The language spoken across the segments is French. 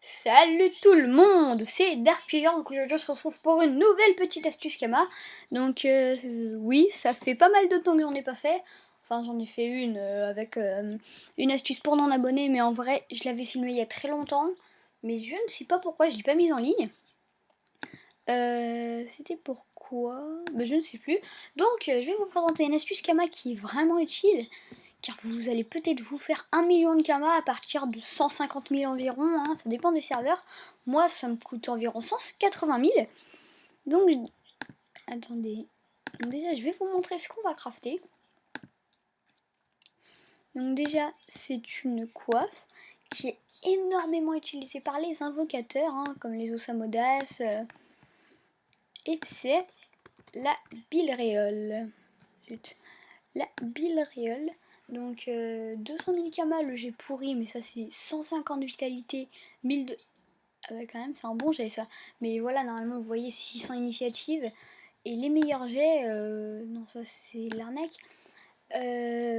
Salut tout le monde, c'est Darkplayer, donc aujourd'hui on se retrouve pour une nouvelle petite astuce Kama. Donc oui, ça fait pas mal de temps que j'en ai pas fait. Enfin j'en ai fait une avec une astuce pour non-abonnés, mais en vrai je l'avais filmé il y a très longtemps. Mais je ne sais pas pourquoi je l'ai pas mise en ligne. C'était pourquoi je ne sais plus. Donc je vais vous présenter une astuce Kama qui est vraiment utile. Car vous allez peut-être vous faire 1 million de Kama à partir de 150 000 environ, hein, ça dépend des serveurs. Moi, ça me coûte environ 180 000. Donc, attendez. Donc déjà, je vais vous montrer ce qu'on va crafter. Donc déjà, c'est une coiffe qui est énormément utilisée par les invocateurs, hein, comme les Osamodas. Et c'est la bilréole. Zut. La bilréole. Donc 200 000 Kama, le jet pourri, mais ça c'est 150 vitalité, 1000 de... Ah ouais quand même, c'est un bon jet ça. Mais voilà, normalement vous voyez 600 initiatives. Et les meilleurs jets, non ça c'est l'arnaque.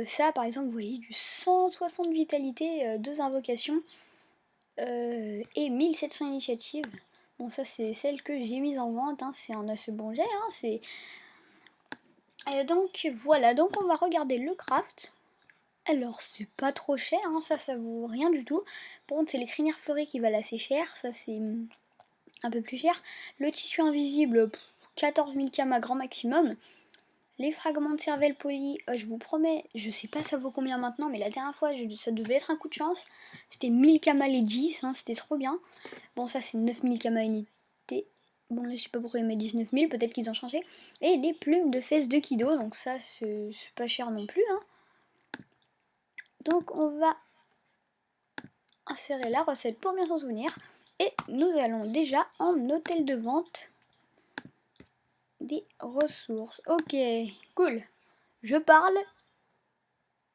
Ça par exemple, vous voyez du 160 vitalité, 2 invocations, et 1700 initiatives. Bon ça c'est celle que j'ai mise en vente, hein. C'est un assez bon jet, hein. C'est... donc voilà, donc on va regarder le craft. Alors c'est pas trop cher, hein, ça vaut rien du tout. Par contre c'est les crinières fleuries qui valent assez cher, ça c'est un peu plus cher. Le tissu invisible, 14 000 Kama grand maximum. Les fragments de cervelle polis, je vous promets, je sais pas ça vaut combien maintenant, mais la dernière fois ça devait être un coup de chance. C'était 1000 Kama les 10, hein, c'était trop bien. Bon ça c'est 9000 Kama unité. Bon là je sais pas pourquoi ils mettent 19 000, peut-être qu'ils ont changé. Et les plumes de fesses de Kido, donc ça c'est pas cher non plus, hein. Donc on va insérer la recette pour bien s'en souvenir. Et nous allons déjà en hôtel de vente des ressources. Ok, cool. Je parle.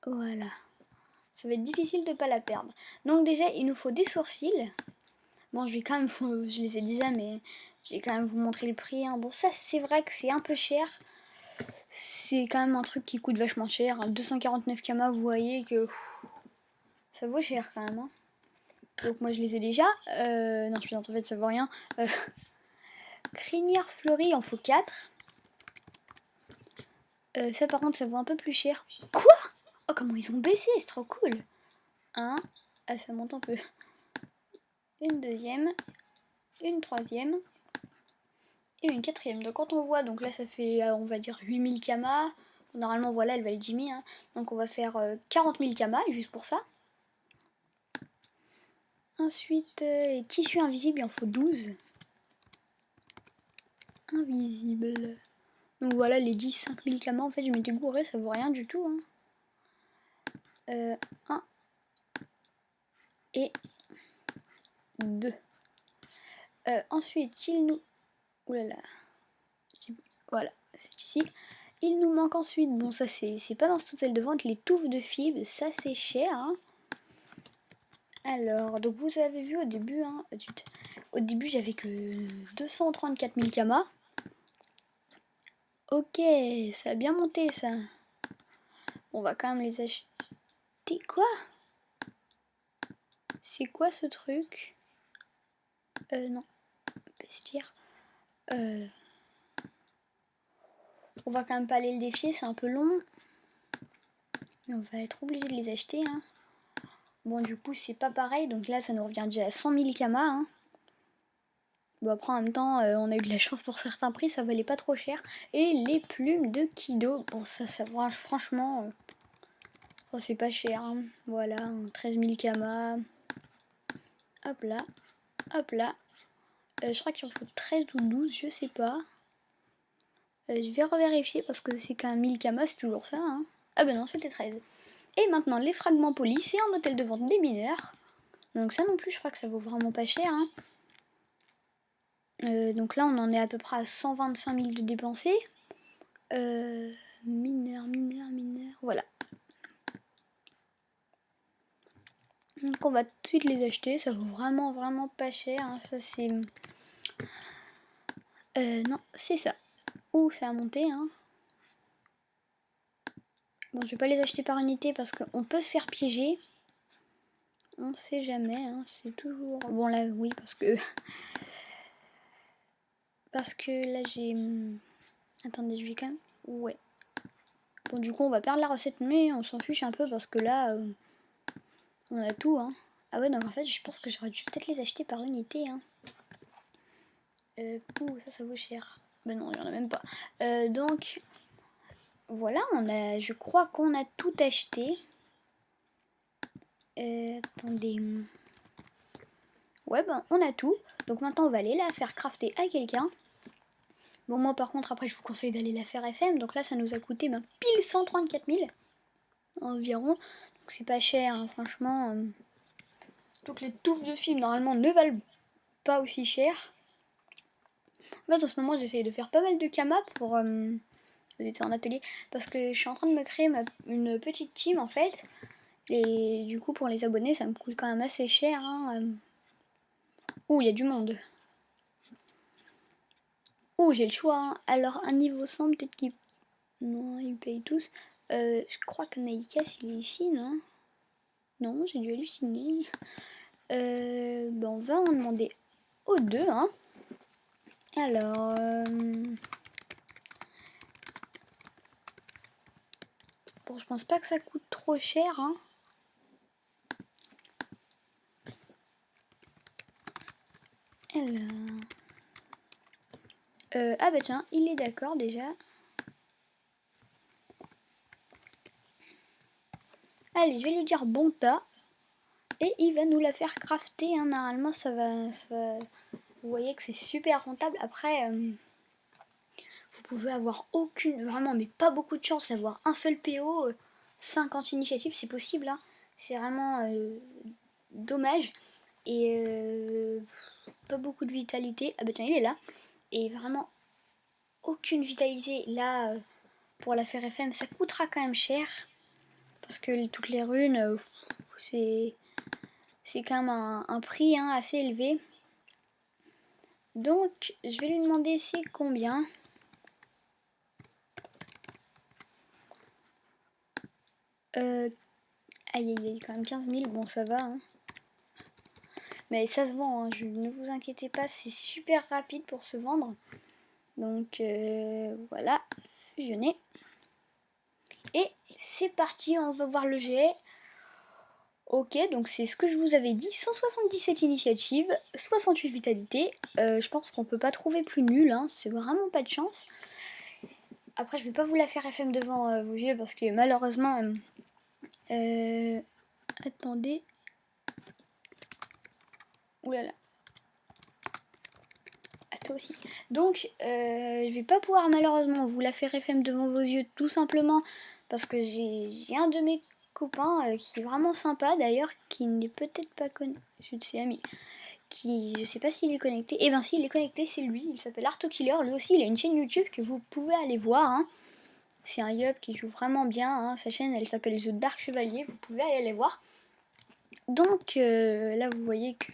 Voilà. Ça va être difficile de ne pas la perdre. Donc déjà, il nous faut des sourcils. Bon, je vais quand même je les ai déjà, mais je vais quand même vous montrer le prix, hein. Bon, ça, c'est vrai que c'est un peu cher. C'est quand même un truc qui coûte vachement cher. 249 Kama, vous voyez que ça vaut cher quand même, hein. Donc moi, je les ai déjà. Non, je plaisante, en fait, ça vaut rien. Crinière fleurie, il en faut 4. Ça par contre ça vaut un peu plus cher. Quoi? Oh comment ils ont baissé, c'est trop cool. Un. Ah ça monte un peu. Une deuxième. Une troisième. Et une quatrième. Donc quand on voit, donc là ça fait on va dire 8000 Kama. Normalement voilà elle valait 10 000. Hein. Donc on va faire 40 000 Kama juste pour ça. Ensuite les tissus invisibles il en faut 12. Invisible. Donc voilà les 10, 5000 Kama en fait je m'étais gouré, ça vaut rien du tout. Hein. 1 et 2. Ensuite, il nous... Oulala. Voilà, c'est ici. Il nous manque ensuite, bon ça c'est pas dans cet hôtel de vente, les touffes de fibres, ça c'est cher. Hein. Alors, donc vous avez vu au début, hein, au début j'avais que 234 000 Kama. Ok, ça a bien monté ça. On va quand même les acheter. Quoi? C'est quoi ce truc? Non. Bestiaire. On va quand même pas aller le défier, c'est un peu long. Mais on va être obligé de les acheter. Hein. Bon, du coup, c'est pas pareil. Donc là, ça nous revient déjà à 100 000 Kama. Hein. Bon, après, en même temps, on a eu de la chance pour certains prix. Ça valait pas trop cher. Et les plumes de Kido. Bon, ça va, franchement, ça c'est pas cher. Hein. Voilà, 13 000 Kama. Hop là. Hop là. Je crois qu'il en faut 13 ou 12, je sais pas. Je vais revérifier parce que c'est qu'un 1000 Kama, c'est toujours ça. Hein. Ah ben non, c'était 13. Et maintenant, les fragments polis, c'est un hôtel de vente des mineurs. Donc ça non plus, je crois que ça vaut vraiment pas cher. Hein. Donc là, on en est à peu près à 125 000 de dépensés. Mineurs, voilà. Donc on va tout de suite les acheter, ça vaut vraiment pas cher. Hein. Ça c'est... non, c'est ça. Ouh, ça a monté. Hein. Bon, je vais pas les acheter par unité parce qu'on peut se faire piéger. On sait jamais, hein, c'est toujours... Bon là, oui, parce que... Parce que là, j'ai... Attendez, je vais quand même... Ouais. Bon, du coup, on va perdre la recette, mais on s'en fiche un peu parce que là, on a tout, hein. Ah ouais, donc en fait, je pense que j'aurais dû peut-être les acheter par unité, hein. Ça vaut cher. Ben non, il n'y en a même pas. Donc, voilà, je crois qu'on a tout acheté. Attendez. Ouais, ben, on a tout. Donc maintenant, on va aller la faire crafter à quelqu'un. Bon, moi, par contre, après, je vous conseille d'aller la faire FM. Donc là, ça nous a coûté pile 134 000 environ. Donc c'est pas cher, hein, franchement. Donc les touffes de film, normalement, ne valent pas aussi cher. En fait, en ce moment, j'essaye de faire pas mal de kama pour... J'étais en atelier parce que je suis en train de me créer une petite team, en fait. Et du coup, pour les abonnés, ça me coûte quand même assez cher, hein. Ouh, il y a du monde. Ouh, j'ai le choix, hein. Alors, un niveau 100, peut-être qu'il... Non, ils payent tous. Je crois que Naïkas, il est ici, non? Non, j'ai dû halluciner. Ben, on va en demander aux deux, hein. Alors... Bon, je pense pas que ça coûte trop cher, hein. Alors... ah bah tiens, il est d'accord déjà. Allez, je vais lui dire bon tas. Et il va nous la faire crafter, hein. Normalement, ça va... Vous voyez que c'est super rentable. Après, vous pouvez avoir aucune... Vraiment, mais pas beaucoup de chance d'avoir un seul PO. 50 initiatives, c'est possible, hein. C'est vraiment dommage. Et pas beaucoup de vitalité. Ah bah tiens, il est là. Et vraiment, aucune vitalité. Là, pour la faire FM, ça coûtera quand même cher. Parce que toutes les runes, c'est quand même un prix, hein, assez élevé. Donc, je vais lui demander c'est combien. Aïe aïe aïe, quand même 15 000, bon ça va, hein. Mais ça se vend, hein, ne vous inquiétez pas, c'est super rapide pour se vendre. Donc voilà, fusionner. Et c'est parti, on va voir le jet. Ok, donc c'est ce que je vous avais dit, 177 initiatives, 68 vitalités. Je pense qu'on peut pas trouver plus nul, hein, c'est vraiment pas de chance. Après, je vais pas vous la faire FM devant vos yeux parce que malheureusement... attendez. Oulala. À toi aussi. Donc, je vais pas pouvoir malheureusement vous la faire FM devant vos yeux tout simplement parce que j'ai un de mes copains qui est vraiment sympa d'ailleurs, qui n'est peut-être pas connu. Je ne sais, ami. Qui, je sais pas s'il est connecté. Et ben s'il est connecté, c'est lui. Il s'appelle Artokiller. Lui aussi, il a une chaîne YouTube que vous pouvez aller voir, hein. C'est un yup qui joue vraiment bien, hein. Sa chaîne, elle s'appelle The Dark Chevalier. Vous pouvez aller voir. Donc là, vous voyez que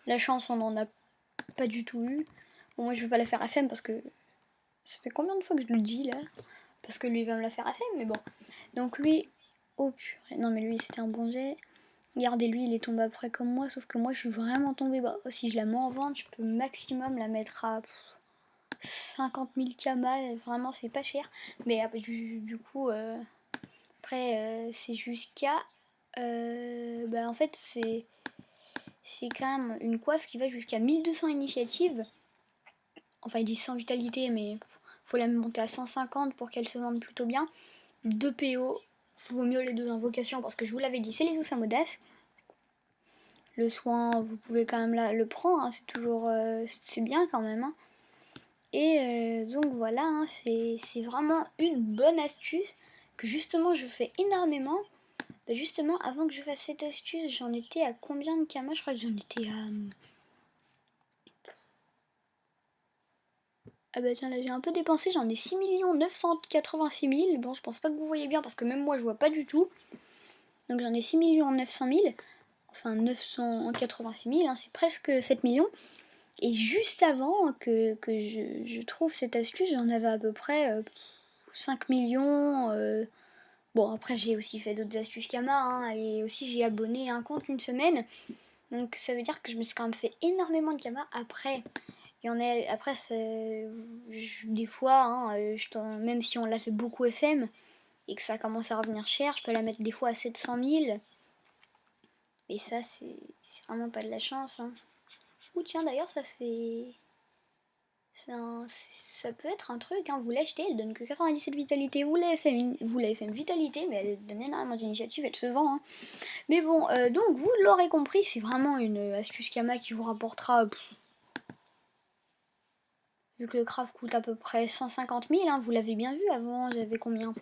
la chance, on en a pas du tout eu. Bon, moi, je vais pas la faire FM parce que ça fait combien de fois que je le dis là? Parce que lui va me la faire FM, mais bon. Donc lui, oh purée, non mais lui c'était un bon jet. Regardez, lui il est tombé après comme moi, sauf que moi je suis vraiment tombée bas. Si je la mets en vente, je peux maximum la mettre à 50 000 kama, vraiment c'est pas cher. Mais du coup, après c'est jusqu'à... bah en fait c'est quand même une coiffe qui va jusqu'à 1200 initiatives. Enfin ils disent 100 vitalité, mais faut la monter à 150 pour qu'elle se vende plutôt bien. 2 PO, vaut mieux les 2 invocations parce que je vous l'avais dit, c'est les Osamodas. Le soin, vous pouvez quand même le prendre, hein, c'est toujours c'est bien quand même, hein. Et donc voilà, hein, c'est vraiment une bonne astuce que justement je fais énormément. Bah justement, avant que je fasse cette astuce, j'en étais à combien de kamas? Je crois que j'en étais à... Ah bah tiens, là j'ai un peu dépensé, j'en ai 6 986 000. Bon, je pense pas que vous voyez bien parce que même moi je vois pas du tout. Donc j'en ai 6 900 000. Enfin 986 000, hein, c'est presque 7 millions. Et juste avant que je trouve cette astuce, j'en avais à peu près 5 millions, Bon, après j'ai aussi fait d'autres astuces Kama, hein, et aussi j'ai abonné un compte une semaine. Donc ça veut dire que je me suis quand même fait énormément de Kama. Après, il y en a, après des fois, hein, même si on l'a fait beaucoup FM et que ça commence à revenir cher, je peux la mettre des fois à 700 000. Et ça, c'est vraiment pas de la chance. Hein. Ou tiens, d'ailleurs, ça c'est... Ça peut être un truc, hein. Vous l'achetez, elle donne que 97 vitalité. Vous l'avez fait une vitalité, mais elle donne énormément d'initiative, elle se vend. Hein. Mais bon, donc vous l'aurez compris, c'est vraiment une astuce Kama qui vous rapportera... vu que le craft coûte à peu près 150 000, hein, vous l'avez bien vu, avant j'avais combien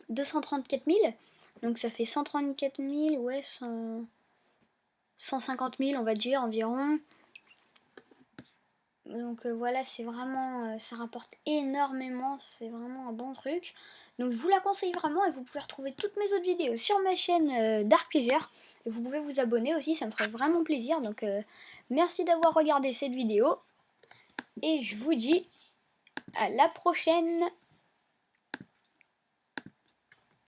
234 000. Donc ça fait 134 000, ouais, 150 000 on va dire environ. Donc voilà, c'est vraiment, ça rapporte énormément, c'est vraiment un bon truc. Donc je vous la conseille vraiment et vous pouvez retrouver toutes mes autres vidéos sur ma chaîne Dark Pleasure. Et vous pouvez vous abonner aussi, ça me ferait vraiment plaisir. Donc merci d'avoir regardé cette vidéo et je vous dis à la prochaine.